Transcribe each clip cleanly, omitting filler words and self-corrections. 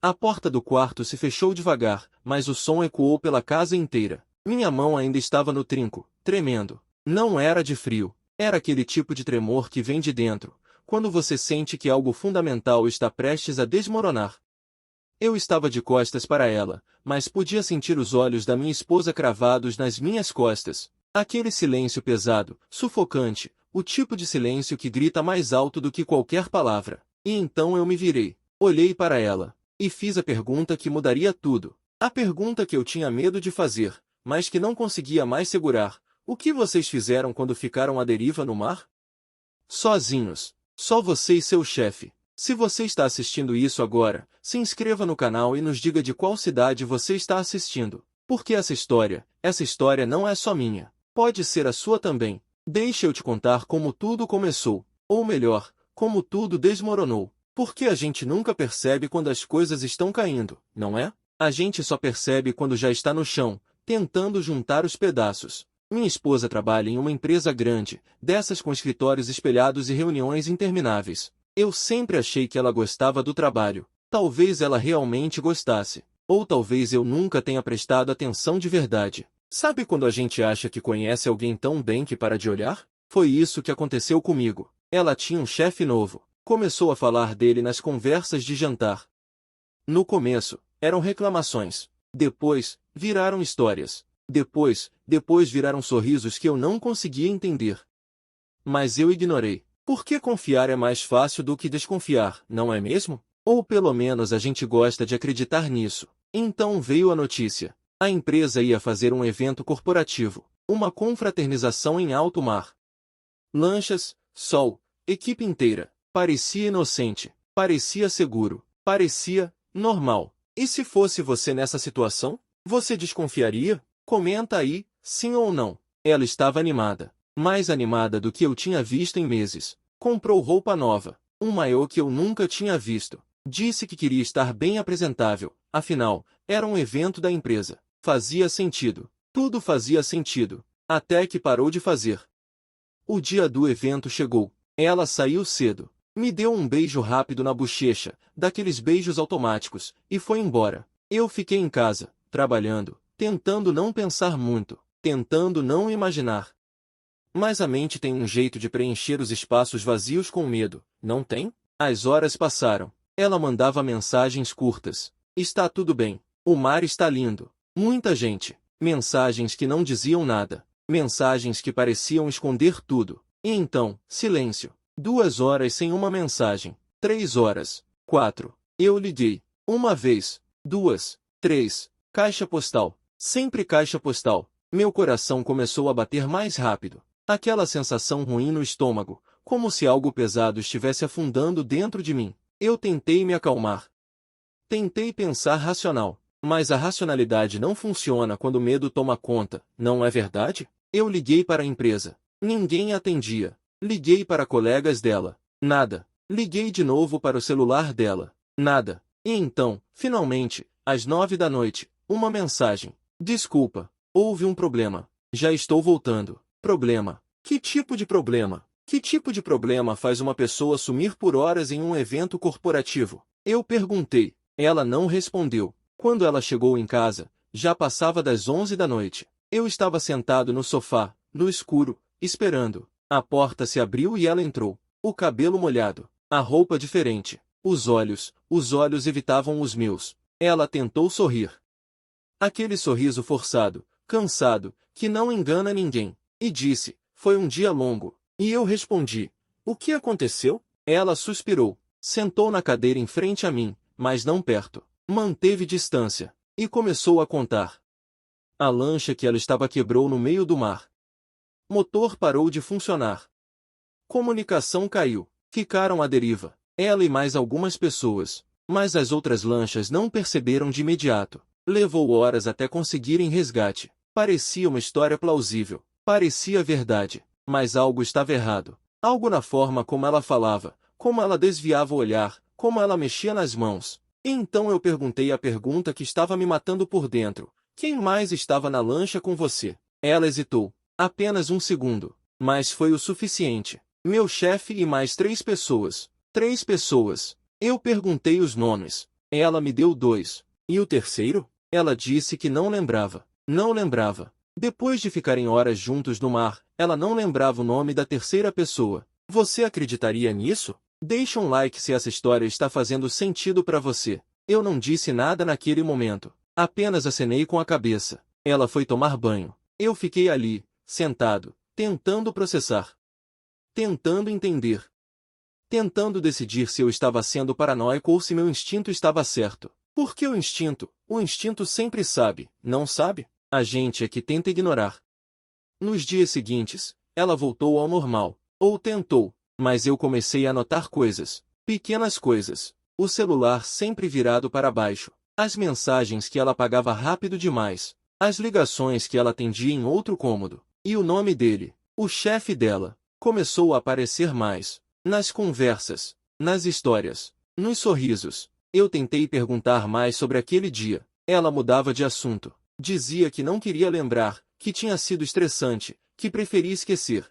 A porta do quarto se fechou devagar, mas o som ecoou pela casa inteira. Minha mão ainda estava no trinco, tremendo. Não era de frio, era aquele tipo de tremor que vem de dentro, quando você sente que algo fundamental está prestes a desmoronar. Eu estava de costas para ela, mas podia sentir os olhos da minha esposa cravados nas minhas costas. Aquele silêncio pesado, sufocante, o tipo de silêncio que grita mais alto do que qualquer palavra. E então eu me virei, olhei para ela, e fiz a pergunta que mudaria tudo. A pergunta que eu tinha medo de fazer, mas que não conseguia mais segurar. O que vocês fizeram quando ficaram à deriva no mar? Sozinhos. Só você e seu chefe. Se você está assistindo isso agora, se inscreva no canal e nos diga de qual cidade você está assistindo. Porque essa história não é só minha. Pode ser a sua também. Deixa eu te contar como tudo começou. Ou melhor, como tudo desmoronou. Porque a gente nunca percebe quando as coisas estão caindo, não é? A gente só percebe quando já está no chão, tentando juntar os pedaços. Minha esposa trabalha em uma empresa grande, dessas com escritórios espelhados e reuniões intermináveis. Eu sempre achei que ela gostava do trabalho. Talvez ela realmente gostasse. Ou talvez eu nunca tenha prestado atenção de verdade. Sabe quando a gente acha que conhece alguém tão bem que para de olhar? Foi isso que aconteceu comigo. Ela tinha um chefe novo. Começou a falar dele nas conversas de jantar. No começo, eram reclamações. Depois, viraram histórias. Depois viraram sorrisos que eu não conseguia entender. Mas eu ignorei. Porque confiar é mais fácil do que desconfiar, não é mesmo? Ou pelo menos a gente gosta de acreditar nisso. Então veio a notícia. A empresa ia fazer um evento corporativo, uma confraternização em alto mar. Lanchas, sol, equipe inteira. Parecia inocente, parecia seguro, parecia normal. E se fosse você nessa situação? Você desconfiaria? Comenta aí, sim ou não. Ela estava animada. Mais animada do que eu tinha visto em meses. Comprou roupa nova, um maiô que eu nunca tinha visto. Disse que queria estar bem apresentável, afinal, era um evento da empresa. Fazia sentido. Tudo fazia sentido. Até que parou de fazer. O dia do evento chegou. Ela saiu cedo. Me deu um beijo rápido na bochecha, daqueles beijos automáticos, e foi embora. Eu fiquei em casa, trabalhando, tentando não pensar muito, tentando não imaginar. Mas a mente tem um jeito de preencher os espaços vazios com medo, não tem? As horas passaram. Ela mandava mensagens curtas. Está tudo bem. O mar está lindo. Muita gente. Mensagens que não diziam nada. Mensagens que pareciam esconder tudo. E então, silêncio. 2 horas sem uma mensagem. 3 horas. 4. Eu liguei. 1 vez. 2. 3. Caixa postal. Sempre caixa postal. Meu coração começou a bater mais rápido. Aquela sensação ruim no estômago, como se algo pesado estivesse afundando dentro de mim. Eu tentei me acalmar. Tentei pensar racional. Mas a racionalidade não funciona quando o medo toma conta, não é verdade? Eu liguei para a empresa. Ninguém atendia. Liguei para colegas dela. Nada. Liguei de novo para o celular dela. Nada. E então, finalmente, às 9 da noite, uma mensagem. Desculpa, houve um problema. Já estou voltando. Problema. Que tipo de problema? Que tipo de problema faz uma pessoa sumir por horas em um evento corporativo? Eu perguntei. Ela não respondeu. Quando ela chegou em casa, já passava das 11 da noite. Eu estava sentado no sofá, no escuro, esperando. A porta se abriu e ela entrou. O cabelo molhado, a roupa diferente. Os olhos evitavam os meus. Ela tentou sorrir. Aquele sorriso forçado, cansado, que não engana ninguém. E disse, foi um dia longo. E eu respondi, o que aconteceu? Ela suspirou, sentou na cadeira em frente a mim, mas não perto. Manteve distância, e começou a contar. A lancha que ela estava quebrou no meio do mar. Motor parou de funcionar. Comunicação caiu. Ficaram à deriva, ela e mais algumas pessoas. Mas as outras lanchas não perceberam de imediato. Levou horas até conseguirem resgate. Parecia uma história plausível. Parecia verdade. Mas algo estava errado. Algo na forma como ela falava, como ela desviava o olhar, como ela mexia nas mãos. E então eu perguntei a pergunta que estava me matando por dentro. Quem mais estava na lancha com você? Ela hesitou. Apenas um segundo. Mas foi o suficiente. Meu chefe e mais 3 pessoas. 3 pessoas. Eu perguntei os nomes. Ela me deu 2. E o terceiro? Ela disse que não lembrava. Não lembrava. Depois de ficarem horas juntos no mar, ela não lembrava o nome da terceira pessoa. Você acreditaria nisso? Deixa um like se essa história está fazendo sentido para você. Eu não disse nada naquele momento. Apenas acenei com a cabeça. Ela foi tomar banho. Eu fiquei ali, sentado, tentando processar. Tentando entender. Tentando decidir se eu estava sendo paranoico ou se meu instinto estava certo. Por que o instinto? O instinto sempre sabe, não sabe? A gente é que tenta ignorar. Nos dias seguintes, ela voltou ao normal. Ou tentou, mas eu comecei a notar coisas. Pequenas coisas. O celular sempre virado para baixo. As mensagens que ela apagava rápido demais. As ligações que ela atendia em outro cômodo. E o nome dele, o chefe dela, começou a aparecer mais. Nas conversas, nas histórias, nos sorrisos. Eu tentei perguntar mais sobre aquele dia. Ela mudava de assunto. Dizia que não queria lembrar, que tinha sido estressante, que preferia esquecer.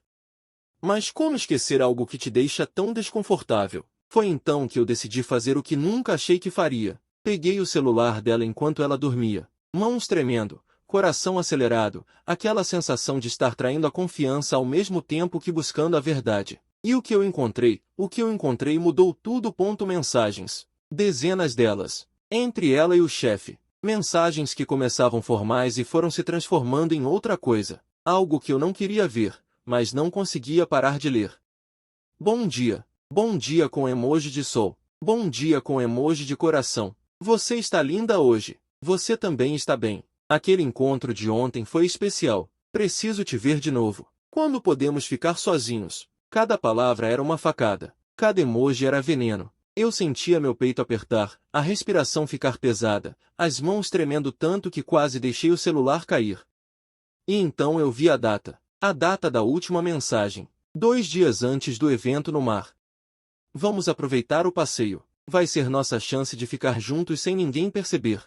Mas como esquecer algo que te deixa tão desconfortável? Foi então que eu decidi fazer o que nunca achei que faria. Peguei o celular dela enquanto ela dormia. Mãos tremendo, coração acelerado, aquela sensação de estar traindo a confiança ao mesmo tempo que buscando a verdade. E o que eu encontrei? O que eu encontrei mudou tudo. Mensagens. Dezenas delas. Entre ela e o chefe. Mensagens que começavam formais e foram se transformando em outra coisa. Algo que eu não queria ver, mas não conseguia parar de ler. Bom dia. Bom dia com emoji de sol. Bom dia com emoji de coração. Você está linda hoje. Você também está bem. Aquele encontro de ontem foi especial. Preciso te ver de novo. Quando podemos ficar sozinhos? Cada palavra era uma facada. Cada emoji era veneno. Eu sentia meu peito apertar, a respiração ficar pesada, as mãos tremendo tanto que quase deixei o celular cair. E então eu vi a data. A data da última mensagem. 2 dias antes do evento no mar. Vamos aproveitar o passeio. Vai ser nossa chance de ficar juntos sem ninguém perceber.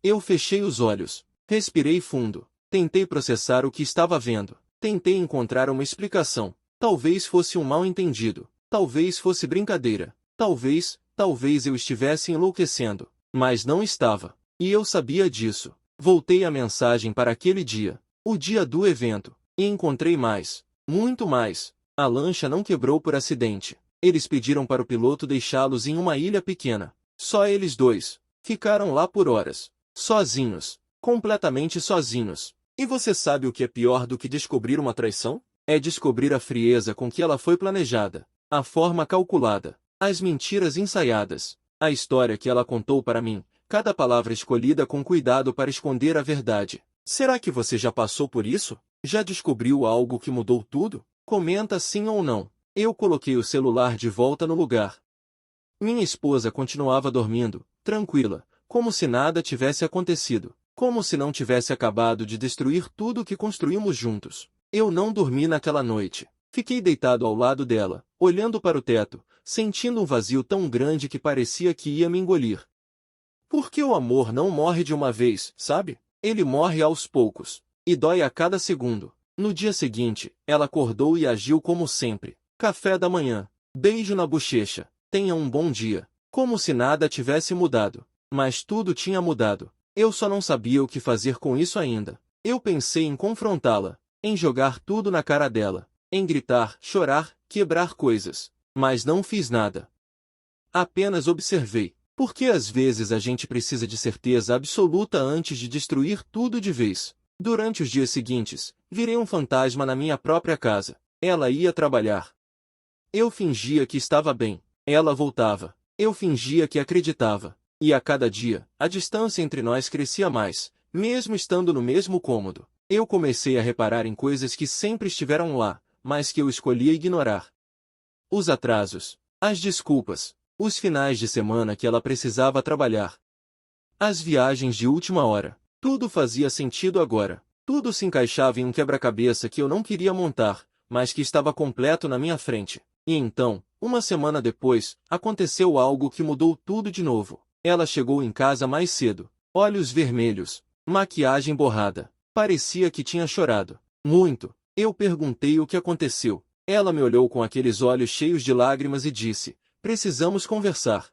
Eu fechei os olhos. Respirei fundo. Tentei processar o que estava vendo. Tentei encontrar uma explicação. Talvez fosse um mal-entendido. Talvez fosse brincadeira. Talvez eu estivesse enlouquecendo. Mas não estava. E eu sabia disso. Voltei a mensagem para aquele dia. O dia do evento. E encontrei mais. Muito mais. A lancha não quebrou por acidente. Eles pediram para o piloto deixá-los em uma ilha pequena. Só eles dois. Ficaram lá por horas. Sozinhos. Completamente sozinhos. E você sabe o que é pior do que descobrir uma traição? É descobrir a frieza com que ela foi planejada. A forma calculada. As mentiras ensaiadas. A história que ela contou para mim. Cada palavra escolhida com cuidado para esconder a verdade. Será que você já passou por isso? Já descobriu algo que mudou tudo? Comenta sim ou não. Eu coloquei o celular de volta no lugar. Minha esposa continuava dormindo, tranquila, como se nada tivesse acontecido, como se não tivesse acabado de destruir tudo o que construímos juntos. Eu não dormi naquela noite. Fiquei deitado ao lado dela, olhando para o teto, sentindo um vazio tão grande que parecia que ia me engolir. Porque o amor não morre de uma vez, sabe? Ele morre aos poucos. E dói a cada segundo. No dia seguinte, ela acordou e agiu como sempre. Café da manhã. Beijo na bochecha. Tenha um bom dia. Como se nada tivesse mudado. Mas tudo tinha mudado. Eu só não sabia o que fazer com isso ainda. Eu pensei em confrontá-la. Em jogar tudo na cara dela. Em gritar, chorar, quebrar coisas. Mas não fiz nada. Apenas observei. Porque às vezes a gente precisa de certeza absoluta antes de destruir tudo de vez. Durante os dias seguintes, virei um fantasma na minha própria casa. Ela ia trabalhar. Eu fingia que estava bem. Ela voltava. Eu fingia que acreditava. E a cada dia, a distância entre nós crescia mais, mesmo estando no mesmo cômodo. Eu comecei a reparar em coisas que sempre estiveram lá, mas que eu escolhia ignorar. Os atrasos, as desculpas, os finais de semana que ela precisava trabalhar. As viagens de última hora. Tudo fazia sentido agora. Tudo se encaixava em um quebra-cabeça que eu não queria montar, mas que estava completo na minha frente. E então, uma semana depois, aconteceu algo que mudou tudo de novo. Ela chegou em casa mais cedo. Olhos vermelhos, maquiagem borrada. Parecia que tinha chorado. Muito. Eu perguntei o que aconteceu. Ela me olhou com aqueles olhos cheios de lágrimas e disse: "Precisamos conversar."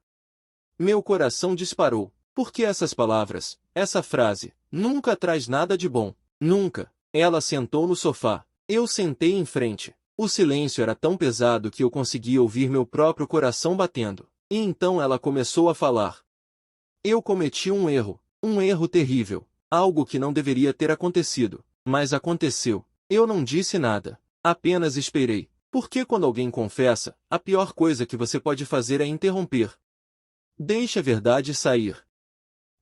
Meu coração disparou. Porque essas palavras, essa frase, nunca traz nada de bom. Nunca. Ela sentou no sofá. Eu sentei em frente. O silêncio era tão pesado que eu conseguia ouvir meu próprio coração batendo. E então ela começou a falar. Eu cometi um erro terrível, algo que não deveria ter acontecido, mas aconteceu. Eu não disse nada, apenas esperei, porque quando alguém confessa, a pior coisa que você pode fazer é interromper. Deixe a verdade sair.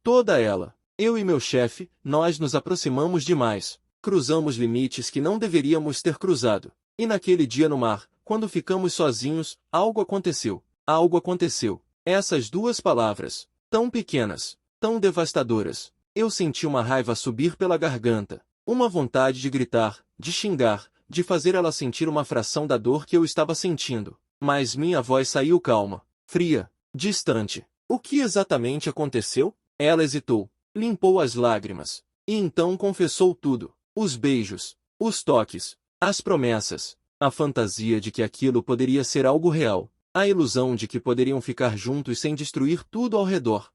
Toda ela. Eu e meu chefe, nós nos aproximamos demais, cruzamos limites que não deveríamos ter cruzado. E naquele dia no mar, quando ficamos sozinhos, algo aconteceu. Algo aconteceu. Essas duas palavras, tão pequenas, tão devastadoras. Eu senti uma raiva subir pela garganta, uma vontade de gritar, de xingar, de fazer ela sentir uma fração da dor que eu estava sentindo. Mas minha voz saiu calma, fria, distante. O que exatamente aconteceu? Ela hesitou, limpou as lágrimas, e então confessou tudo. Os beijos, os toques, as promessas, a fantasia de que aquilo poderia ser algo real, a ilusão de que poderiam ficar juntos sem destruir tudo ao redor.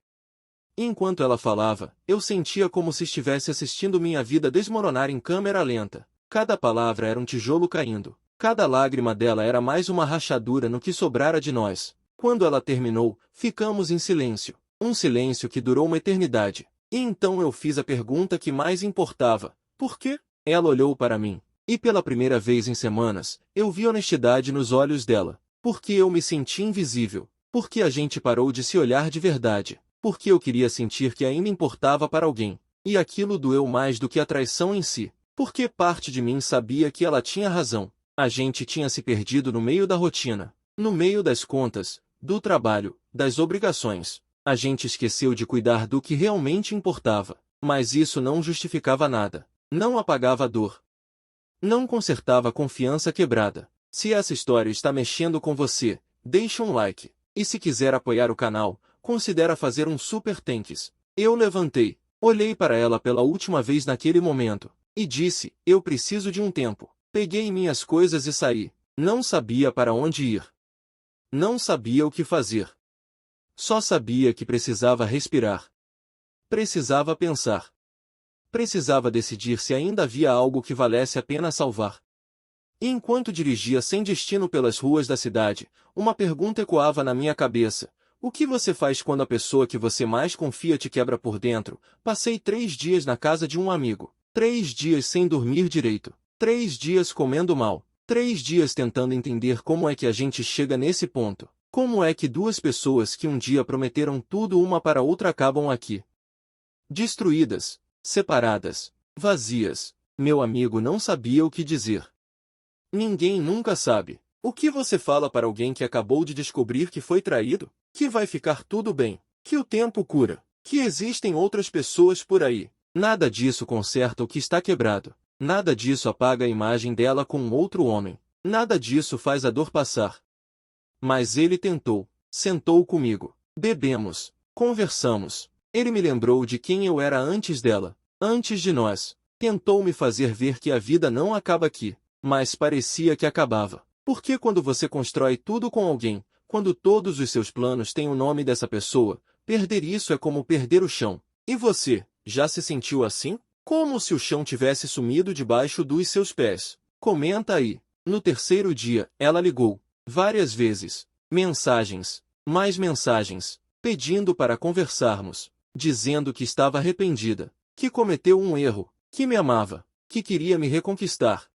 Enquanto ela falava, eu sentia como se estivesse assistindo minha vida desmoronar em câmera lenta. Cada palavra era um tijolo caindo. Cada lágrima dela era mais uma rachadura no que sobrara de nós. Quando ela terminou, ficamos em silêncio. Um silêncio que durou uma eternidade. E então eu fiz a pergunta que mais importava. Por quê? Ela olhou para mim. E pela primeira vez em semanas, eu vi honestidade nos olhos dela. Porque eu me senti invisível. Porque a gente parou de se olhar de verdade. Porque eu queria sentir que ainda importava para alguém. E aquilo doeu mais do que a traição em si. Porque parte de mim sabia que ela tinha razão. A gente tinha se perdido no meio da rotina. No meio das contas, do trabalho, das obrigações. A gente esqueceu de cuidar do que realmente importava. Mas isso não justificava nada. Não apagava a dor. Não consertava a confiança quebrada. Se essa história está mexendo com você, deixe um like. E se quiser apoiar o canal, considera fazer um super thanks. Eu levantei, olhei para ela pela última vez naquele momento, e disse, eu preciso de um tempo. Peguei minhas coisas e saí. Não sabia para onde ir. Não sabia o que fazer. Só sabia que precisava respirar. Precisava pensar. Precisava decidir se ainda havia algo que valesse a pena salvar. E enquanto dirigia sem destino pelas ruas da cidade, uma pergunta ecoava na minha cabeça. O que você faz quando a pessoa que você mais confia te quebra por dentro? Passei 3 dias na casa de um amigo. 3 dias sem dormir direito. 3 dias comendo mal. 3 dias tentando entender como é que a gente chega nesse ponto. Como é que duas pessoas que um dia prometeram tudo uma para a outra acabam aqui? Destruídas, separadas, vazias. Meu amigo não sabia o que dizer. Ninguém nunca sabe. O que você fala para alguém que acabou de descobrir que foi traído? Que vai ficar tudo bem. Que o tempo cura. Que existem outras pessoas por aí. Nada disso conserta o que está quebrado. Nada disso apaga a imagem dela com um outro homem. Nada disso faz a dor passar. Mas ele tentou. Sentou comigo. Bebemos. Conversamos. Ele me lembrou de quem eu era antes dela. Antes de nós. Tentou me fazer ver que a vida não acaba aqui. Mas parecia que acabava. Porque quando você constrói tudo com alguém, quando todos os seus planos têm o nome dessa pessoa, perder isso é como perder o chão. E você, já se sentiu assim? Como se o chão tivesse sumido debaixo dos seus pés. Comenta aí. No terceiro dia, ela ligou. Várias vezes. Mensagens. Mais mensagens. Pedindo para conversarmos. Dizendo que estava arrependida. Que cometeu um erro. Que me amava. Que queria me reconquistar.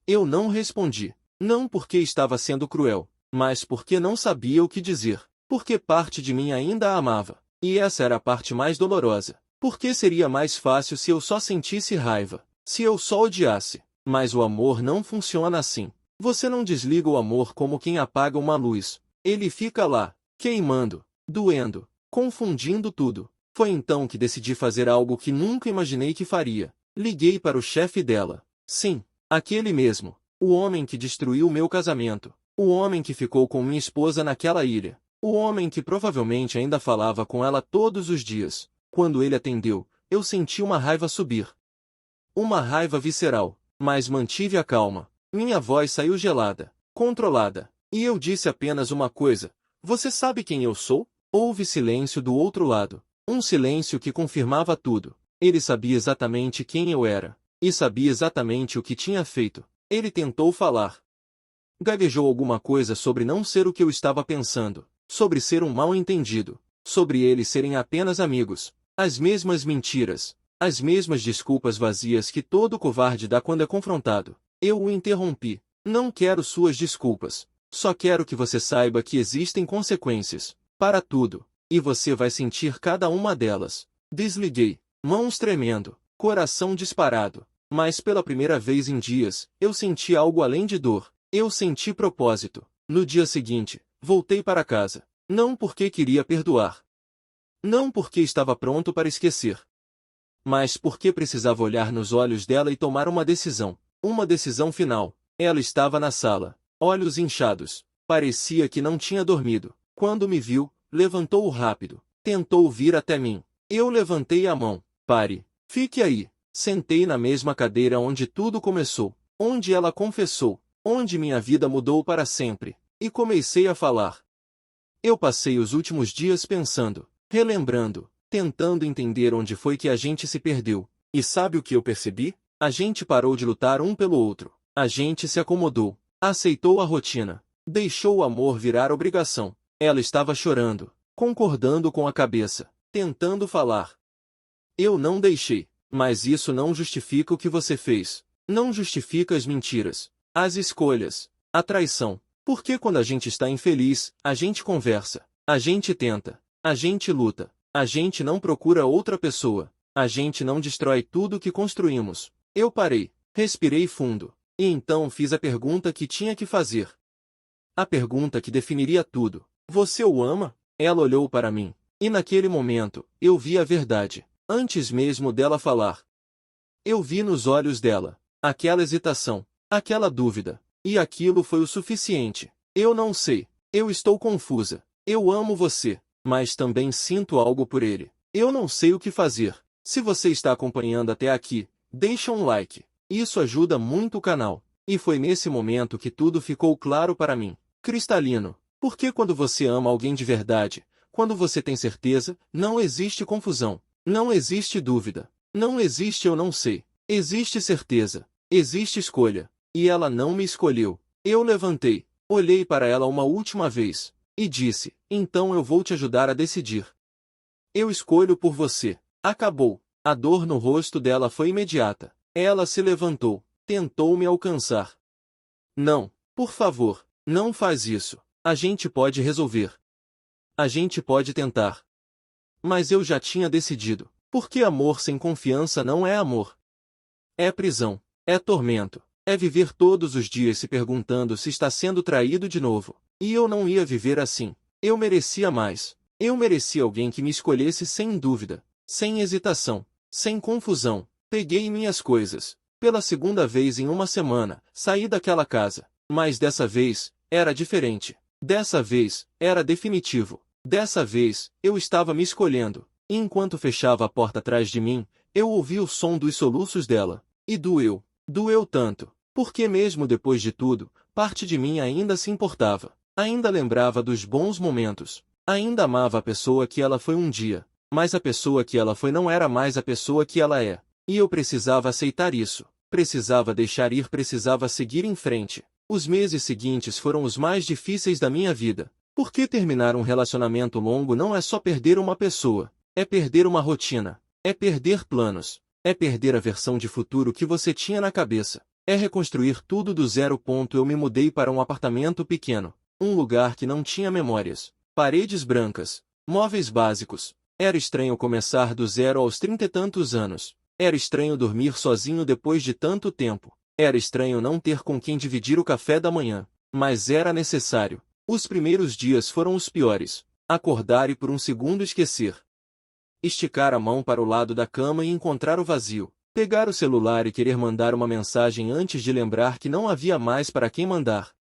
Eu não respondi. Não porque estava sendo cruel, mas porque não sabia o que dizer. Porque parte de mim ainda a amava. E essa era a parte mais dolorosa. Porque seria mais fácil se eu só sentisse raiva. Se eu só odiasse. Mas o amor não funciona assim. Você não desliga o amor como quem apaga uma luz. Ele fica lá, queimando, doendo, confundindo tudo. Foi então que decidi fazer algo que nunca imaginei que faria. Liguei para o chefe dela. Sim, aquele mesmo. O homem que destruiu meu casamento. O homem que ficou com minha esposa naquela ilha. O homem que provavelmente ainda falava com ela todos os dias. Quando ele atendeu, eu senti uma raiva subir. Uma raiva visceral. Mas mantive a calma. Minha voz saiu gelada, controlada. E eu disse apenas uma coisa. Você sabe quem eu sou? Houve silêncio do outro lado. Um silêncio que confirmava tudo. Ele sabia exatamente quem eu era. E sabia exatamente o que tinha feito. Ele tentou falar. Gaguejou alguma coisa sobre não ser o que eu estava pensando. Sobre ser um mal-entendido. Sobre eles serem apenas amigos. As mesmas mentiras. As mesmas desculpas vazias que todo covarde dá quando é confrontado. Eu o interrompi. Não quero suas desculpas. Só quero que você saiba que existem consequências. Para tudo. E você vai sentir cada uma delas. Desliguei. Mãos tremendo. Coração disparado. Mas pela primeira vez em dias, eu senti algo além de dor. Eu senti propósito. No dia seguinte, voltei para casa. Não porque queria perdoar. Não porque estava pronto para esquecer. Mas porque precisava olhar nos olhos dela e tomar uma decisão. Uma decisão final. Ela estava na sala. Olhos inchados. Parecia que não tinha dormido. Quando me viu, levantou rápido. Tentou vir até mim. Eu levantei a mão. Pare. Fique aí. Sentei na mesma cadeira onde tudo começou. Onde ela confessou. Onde minha vida mudou para sempre. E comecei a falar. Eu passei os últimos dias pensando, relembrando, tentando entender onde foi que a gente se perdeu. E sabe o que eu percebi? A gente parou de lutar um pelo outro. A gente se acomodou. Aceitou a rotina. Deixou o amor virar obrigação. Ela estava chorando, concordando com a cabeça, tentando falar. Eu não deixei. Mas isso não justifica o que você fez. Não justifica as mentiras, as escolhas, a traição. Porque quando a gente está infeliz, a gente conversa, a gente tenta, a gente luta, a gente não procura outra pessoa, a gente não destrói tudo que construímos. Eu parei, respirei fundo, e então fiz a pergunta que tinha que fazer. A pergunta que definiria tudo. Você o ama? Ela olhou para mim, e naquele momento, eu vi a verdade, antes mesmo dela falar. Eu vi nos olhos dela, aquela hesitação, aquela dúvida. E aquilo foi o suficiente. Eu não sei. Eu estou confusa. Eu amo você, mas também sinto algo por ele. Eu não sei o que fazer. Se você está acompanhando até aqui, deixa um like. Isso ajuda muito o canal. E foi nesse momento que tudo ficou claro para mim. Cristalino. Porque quando você ama alguém de verdade, quando você tem certeza, não existe confusão. Não existe dúvida. Não existe eu não sei. Existe certeza. Existe escolha. E ela não me escolheu. Eu levantei, olhei para ela uma última vez, e disse, então eu vou te ajudar a decidir. Eu escolho por você. Acabou. A dor no rosto dela foi imediata. Ela se levantou, tentou me alcançar. Não, por favor, não faz isso. A gente pode resolver. A gente pode tentar. Mas eu já tinha decidido. Porque amor sem confiança não é amor. É prisão. É tormento. É viver todos os dias se perguntando se está sendo traído de novo. E eu não ia viver assim. Eu merecia mais. Eu merecia alguém que me escolhesse sem dúvida, sem hesitação, sem confusão. Peguei minhas coisas. Pela segunda vez em uma semana, saí daquela casa. Mas dessa vez, era diferente. Dessa vez, era definitivo. Dessa vez, eu estava me escolhendo. E enquanto fechava a porta atrás de mim, eu ouvi o som dos soluços dela. E doeu. Doeu tanto. Porque mesmo depois de tudo, parte de mim ainda se importava. Ainda lembrava dos bons momentos. Ainda amava a pessoa que ela foi um dia. Mas a pessoa que ela foi não era mais a pessoa que ela é. E eu precisava aceitar isso. Precisava deixar ir, precisava seguir em frente. Os meses seguintes foram os mais difíceis da minha vida. Porque terminar um relacionamento longo não é só perder uma pessoa. É perder uma rotina. É perder planos. É perder a versão de futuro que você tinha na cabeça. É reconstruir tudo do zero. Eu me mudei para um apartamento pequeno. Um lugar que não tinha memórias. Paredes brancas. Móveis básicos. Era estranho começar do zero aos 30 e tantos anos. Era estranho dormir sozinho depois de tanto tempo. Era estranho não ter com quem dividir o café da manhã. Mas era necessário. Os primeiros dias foram os piores. Acordar e por um segundo esquecer. Esticar a mão para o lado da cama e encontrar o vazio. Pegar o celular e querer mandar uma mensagem antes de lembrar que não havia mais para quem mandar.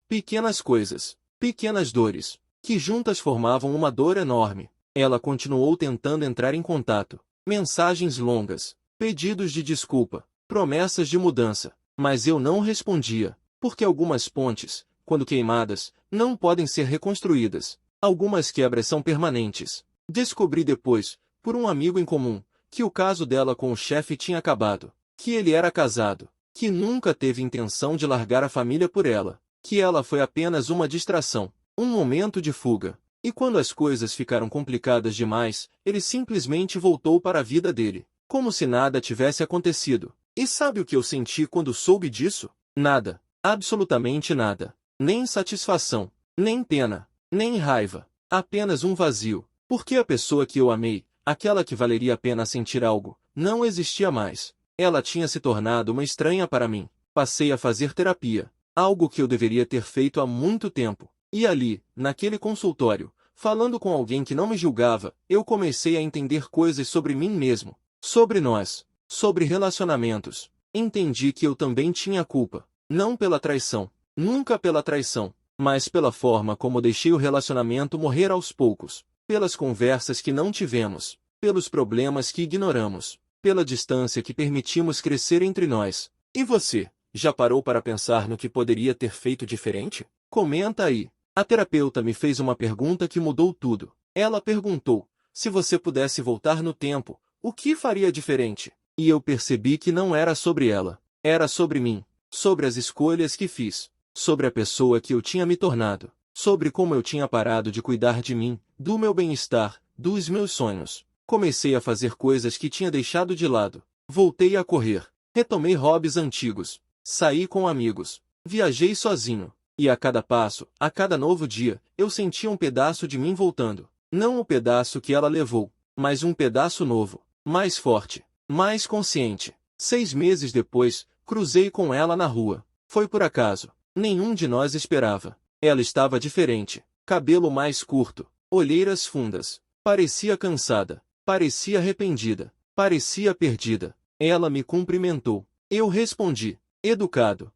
Pequenas coisas, pequenas dores, que juntas formavam uma dor enorme. Ela continuou tentando entrar em contato. Mensagens longas, pedidos de desculpa, promessas de mudança. Mas eu não respondia, porque algumas pontes, quando queimadas, não podem ser reconstruídas. Algumas quebras são permanentes. Descobri depois, por um amigo em comum, que o caso dela com o chefe tinha acabado, que ele era casado, que nunca teve intenção de largar a família por ela, que ela foi apenas uma distração, um momento de fuga. E quando as coisas ficaram complicadas demais, ele simplesmente voltou para a vida dele, como se nada tivesse acontecido. E sabe o que eu senti quando soube disso? Nada, absolutamente nada. Nem satisfação, nem pena, nem raiva. Apenas um vazio, porque a pessoa que eu amei, aquela que valeria a pena sentir algo, não existia mais. Ela tinha se tornado uma estranha para mim. Passei a fazer terapia, algo que eu deveria ter feito há muito tempo. E ali, naquele consultório, falando com alguém que não me julgava, eu comecei a entender coisas sobre mim mesmo, sobre nós, sobre relacionamentos. Entendi que eu também tinha culpa, não pela traição, nunca pela traição, mas pela forma como deixei o relacionamento morrer aos poucos, pelas conversas que não tivemos, pelos problemas que ignoramos, pela distância que permitimos crescer entre nós. E você, já parou para pensar no que poderia ter feito diferente? Comenta aí. A terapeuta me fez uma pergunta que mudou tudo. Ela perguntou, se você pudesse voltar no tempo, o que faria diferente? E eu percebi que não era sobre ela. Era sobre mim, sobre as escolhas que fiz, sobre a pessoa que eu tinha me tornado, sobre como eu tinha parado de cuidar de mim, do meu bem-estar, dos meus sonhos. Comecei a fazer coisas que tinha deixado de lado. Voltei a correr. Retomei hobbies antigos. Saí com amigos. Viajei sozinho. E a cada passo, a cada novo dia, eu sentia um pedaço de mim voltando. Não o pedaço que ela levou, mas um pedaço novo, mais forte, mais consciente. 6 meses depois, cruzei com ela na rua. Foi por acaso. Nenhum de nós esperava. Ela estava diferente. Cabelo mais curto, olheiras fundas. Parecia cansada. Parecia arrependida. Parecia perdida. Ela me cumprimentou. Eu respondi, educado.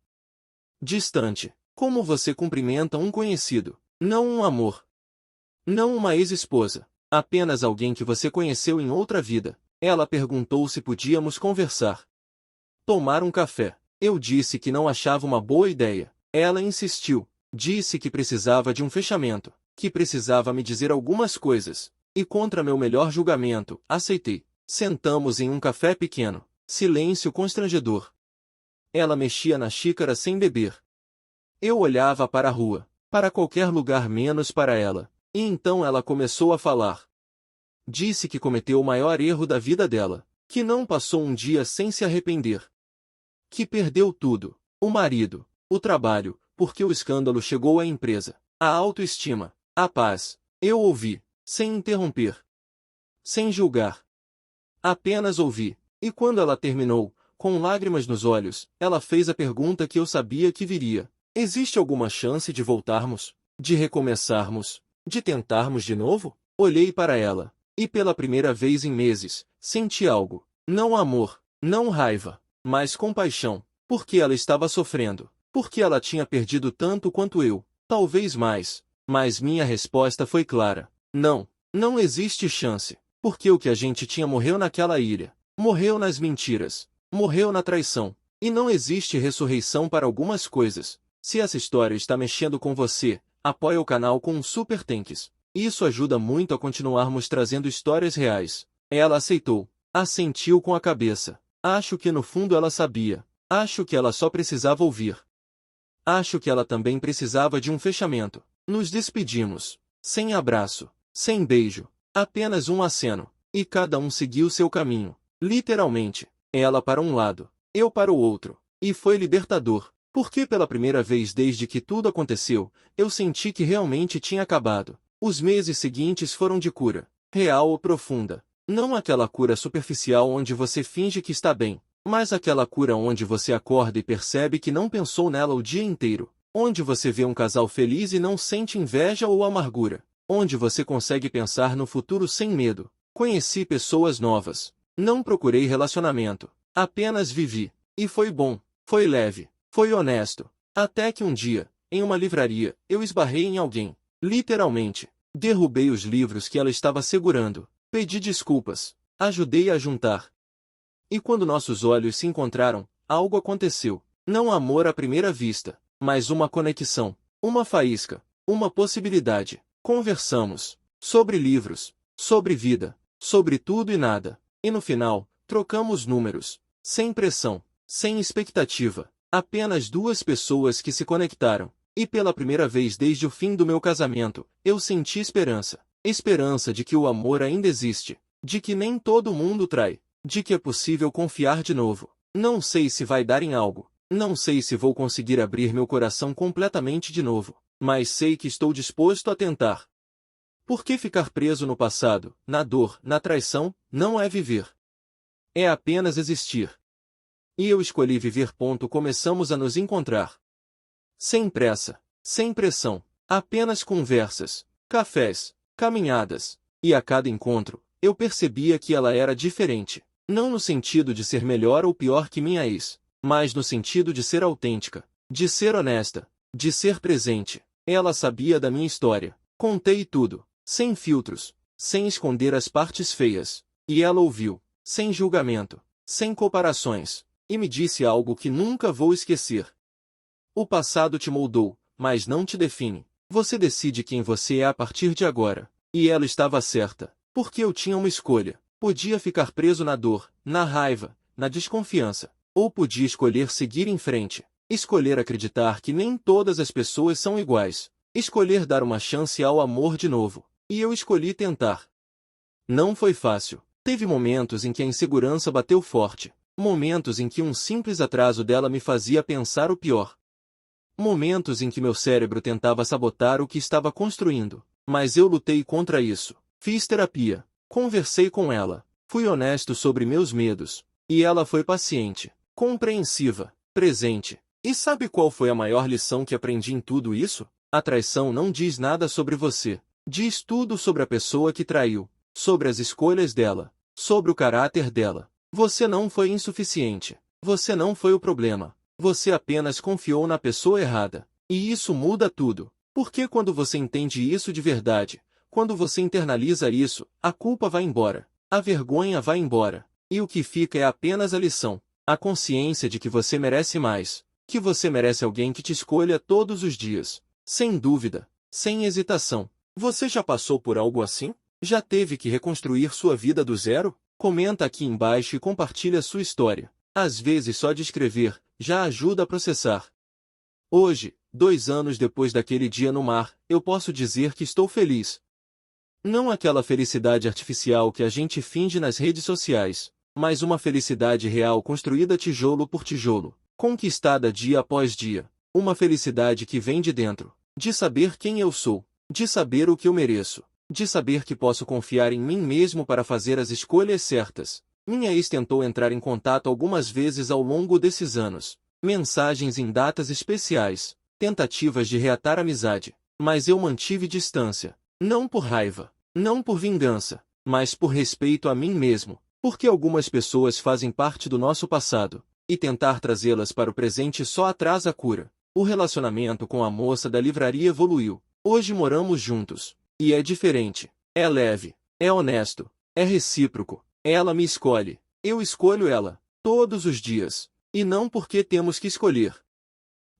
Distante. Como você cumprimenta um conhecido, não um amor. Não uma ex-esposa, apenas alguém que você conheceu em outra vida. Ela perguntou se podíamos conversar. Tomar um café. Eu disse que não achava uma boa ideia. Ela insistiu. Disse que precisava de um fechamento, que precisava me dizer algumas coisas. E contra meu melhor julgamento, aceitei. Sentamos em um café pequeno. Silêncio constrangedor. Ela mexia na xícara sem beber. Eu olhava para a rua, para qualquer lugar menos para ela. E então ela começou a falar. Disse que cometeu o maior erro da vida dela, que não passou um dia sem se arrepender. Que perdeu tudo, o marido, o trabalho, porque o escândalo chegou à empresa, a autoestima, a paz. Eu ouvi, sem interromper, sem julgar. Apenas ouvi, e quando ela terminou, com lágrimas nos olhos, ela fez a pergunta que eu sabia que viria. Existe alguma chance de voltarmos? De recomeçarmos? De tentarmos de novo? Olhei para ela, e pela primeira vez em meses, senti algo. Não amor, não raiva, mas compaixão. Porque ela estava sofrendo. Porque ela tinha perdido tanto quanto eu, talvez mais. Mas minha resposta foi clara. Não, não existe chance. Porque o que a gente tinha morreu naquela ilha. Morreu nas mentiras. Morreu na traição. E não existe ressurreição para algumas coisas. Se essa história está mexendo com você, apoie o canal com um Super Thanks. Isso ajuda muito a continuarmos trazendo histórias reais. Ela aceitou. Assentiu com a cabeça. Acho que no fundo ela sabia. Acho que ela só precisava ouvir. Acho que ela também precisava de um fechamento. Nos despedimos. Sem abraço. Sem beijo. Apenas um aceno. E cada um seguiu seu caminho. Literalmente. Ela para um lado. Eu para o outro. E foi libertador. Porque pela primeira vez desde que tudo aconteceu, eu senti que realmente tinha acabado. Os meses seguintes foram de cura. Real ou profunda. Não aquela cura superficial onde você finge que está bem, mas aquela cura onde você acorda e percebe que não pensou nela o dia inteiro. Onde você vê um casal feliz e não sente inveja ou amargura. Onde você consegue pensar no futuro sem medo. Conheci pessoas novas. Não procurei relacionamento. Apenas vivi. E foi bom. Foi leve. Foi honesto. Até que um dia, em uma livraria, eu esbarrei em alguém. Literalmente. Derrubei os livros que ela estava segurando. Pedi desculpas. Ajudei a juntar. E quando nossos olhos se encontraram, algo aconteceu. Não amor à primeira vista, mas uma conexão. Uma faísca. Uma possibilidade. Conversamos sobre livros, sobre vida, sobre tudo e nada. E no final, trocamos números, sem pressão, sem expectativa. Apenas duas pessoas que se conectaram. E pela primeira vez desde o fim do meu casamento, eu senti esperança. Esperança de que o amor ainda existe, de que nem todo mundo trai, de que é possível confiar de novo. Não sei se vai dar em algo, não sei se vou conseguir abrir meu coração completamente de novo, mas sei que estou disposto a tentar. Por que ficar preso no passado, na dor, na traição, não é viver. É apenas existir. E eu escolhi viver. Começamos a nos encontrar. Sem pressa, sem pressão, apenas conversas, cafés, caminhadas, e a cada encontro, eu percebia que ela era diferente. Não no sentido de ser melhor ou pior que minha ex, mas no sentido de ser autêntica, de ser honesta, de ser presente. Ela sabia da minha história. Contei tudo, sem filtros, sem esconder as partes feias. E ela ouviu, sem julgamento, sem comparações, e me disse algo que nunca vou esquecer. O passado te moldou, mas não te define. Você decide quem você é a partir de agora. E ela estava certa, porque eu tinha uma escolha. Podia ficar preso na dor, na raiva, na desconfiança. Ou podia escolher seguir em frente. Escolher acreditar que nem todas as pessoas são iguais. Escolher dar uma chance ao amor de novo. E eu escolhi tentar. Não foi fácil. Teve momentos em que a insegurança bateu forte. Momentos em que um simples atraso dela me fazia pensar o pior. Momentos em que meu cérebro tentava sabotar o que estava construindo. Mas eu lutei contra isso. Fiz terapia. Conversei com ela. Fui honesto sobre meus medos. E ela foi paciente, compreensiva, presente. E sabe qual foi a maior lição que aprendi em tudo isso? A traição não diz nada sobre você. Diz tudo sobre a pessoa que traiu, sobre as escolhas dela, sobre o caráter dela. Você não foi insuficiente. Você não foi o problema. Você apenas confiou na pessoa errada. E isso muda tudo. Porque quando você entende isso de verdade, quando você internaliza isso, a culpa vai embora. A vergonha vai embora. E o que fica é apenas a lição. A consciência de que você merece mais. Que você merece alguém que te escolha todos os dias. Sem dúvida. Sem hesitação. Você já passou por algo assim? Já teve que reconstruir sua vida do zero? Comenta aqui embaixo e compartilha sua história. Às vezes só de escrever já ajuda a processar. Hoje, 2 anos depois daquele dia no mar, eu posso dizer que estou feliz. Não aquela felicidade artificial que a gente finge nas redes sociais, mas uma felicidade real construída tijolo por tijolo, conquistada dia após dia. Uma felicidade que vem de dentro, de saber quem eu sou, de saber o que eu mereço, de saber que posso confiar em mim mesmo para fazer as escolhas certas. Minha ex tentou entrar em contato algumas vezes ao longo desses anos. Mensagens em datas especiais, tentativas de reatar amizade, mas eu mantive distância. Não por raiva, não por vingança, mas por respeito a mim mesmo, porque algumas pessoas fazem parte do nosso passado, e tentar trazê-las para o presente só atrasa a cura. O relacionamento com a moça da livraria evoluiu. Hoje moramos juntos, e é diferente. É leve, é honesto, é recíproco. Ela me escolhe, eu escolho ela, todos os dias. E não porque temos que escolher,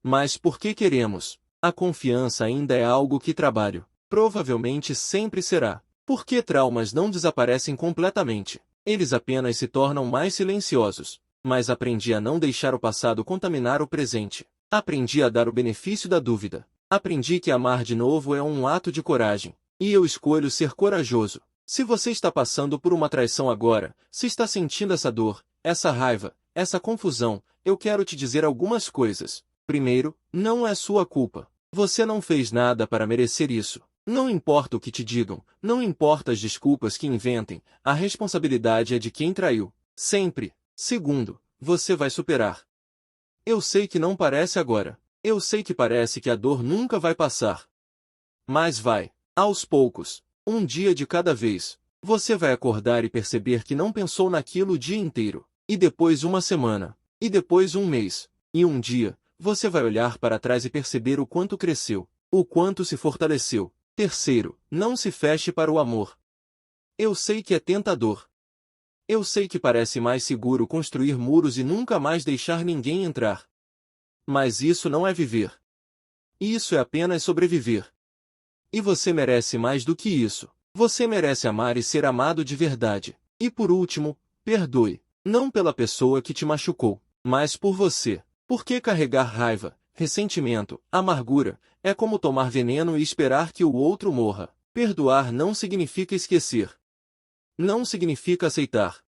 mas porque queremos. A confiança ainda é algo que trabalho. Provavelmente sempre será. Porque traumas não desaparecem completamente. Eles apenas se tornam mais silenciosos. Mas aprendi a não deixar o passado contaminar o presente. Aprendi a dar o benefício da dúvida. Aprendi que amar de novo é um ato de coragem. E eu escolho ser corajoso. Se você está passando por uma traição agora, se está sentindo essa dor, essa raiva, essa confusão, eu quero te dizer algumas coisas. Primeiro, não é sua culpa. Você não fez nada para merecer isso. Não importa o que te digam, não importa as desculpas que inventem, a responsabilidade é de quem traiu. Sempre. Segundo, você vai superar. Eu sei que não parece agora. Eu sei que parece que a dor nunca vai passar. Mas vai. Aos poucos. Um dia de cada vez. Você vai acordar e perceber que não pensou naquilo o dia inteiro. E depois uma semana. E depois um mês. E um dia, você vai olhar para trás e perceber o quanto cresceu. O quanto se fortaleceu. Terceiro, não se feche para o amor. Eu sei que é tentador. Eu sei que parece mais seguro construir muros e nunca mais deixar ninguém entrar. Mas isso não é viver. Isso é apenas sobreviver. E você merece mais do que isso. Você merece amar e ser amado de verdade. E por último, perdoe. Não pela pessoa que te machucou, mas por você. Porque carregar raiva, ressentimento, amargura, é como tomar veneno e esperar que o outro morra. Perdoar não significa esquecer. Não significa aceitar.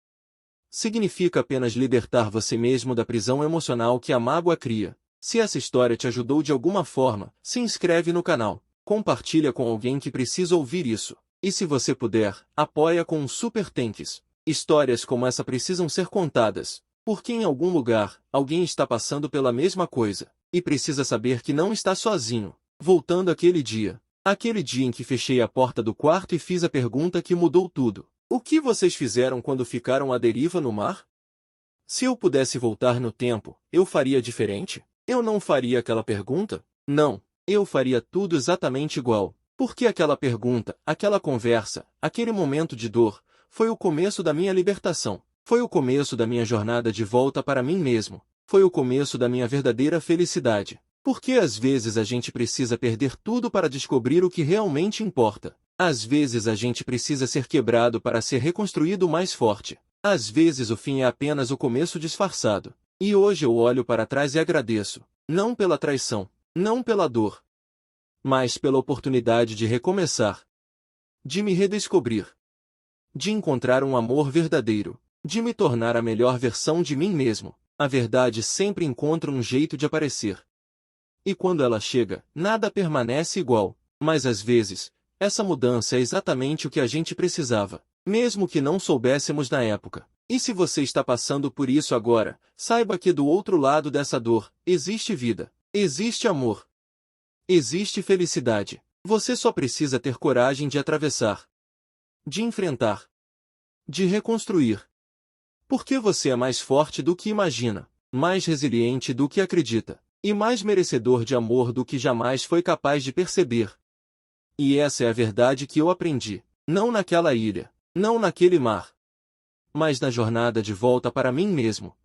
Significa apenas libertar você mesmo da prisão emocional que a mágoa cria. Se essa história te ajudou de alguma forma, se inscreve no canal, compartilha com alguém que precisa ouvir isso. E se você puder, apoia com um super thanks. Histórias como essa precisam ser contadas, porque em algum lugar, alguém está passando pela mesma coisa, e precisa saber que não está sozinho. Voltando àquele dia em que fechei a porta do quarto e fiz a pergunta que mudou tudo. O que vocês fizeram quando ficaram à deriva no mar? Se eu pudesse voltar no tempo, eu faria diferente? Eu não faria aquela pergunta? Não, eu faria tudo exatamente igual. Porque aquela pergunta, aquela conversa, aquele momento de dor, foi o começo da minha libertação. Foi o começo da minha jornada de volta para mim mesmo. Foi o começo da minha verdadeira felicidade. Porque às vezes a gente precisa perder tudo para descobrir o que realmente importa. Às vezes a gente precisa ser quebrado para ser reconstruído mais forte. Às vezes o fim é apenas o começo disfarçado. E hoje eu olho para trás e agradeço. Não pela traição, não pela dor, mas pela oportunidade de recomeçar. De me redescobrir. De encontrar um amor verdadeiro. De me tornar a melhor versão de mim mesmo. A verdade sempre encontra um jeito de aparecer. E quando ela chega, nada permanece igual. Mas às vezes, essa mudança é exatamente o que a gente precisava, mesmo que não soubéssemos na época. E se você está passando por isso agora, saiba que do outro lado dessa dor, existe vida, existe amor, existe felicidade. Você só precisa ter coragem de atravessar, de enfrentar, de reconstruir. Porque você é mais forte do que imagina, mais resiliente do que acredita, e mais merecedor de amor do que jamais foi capaz de perceber. E essa é a verdade que eu aprendi, não naquela ilha, não naquele mar, mas na jornada de volta para mim mesmo.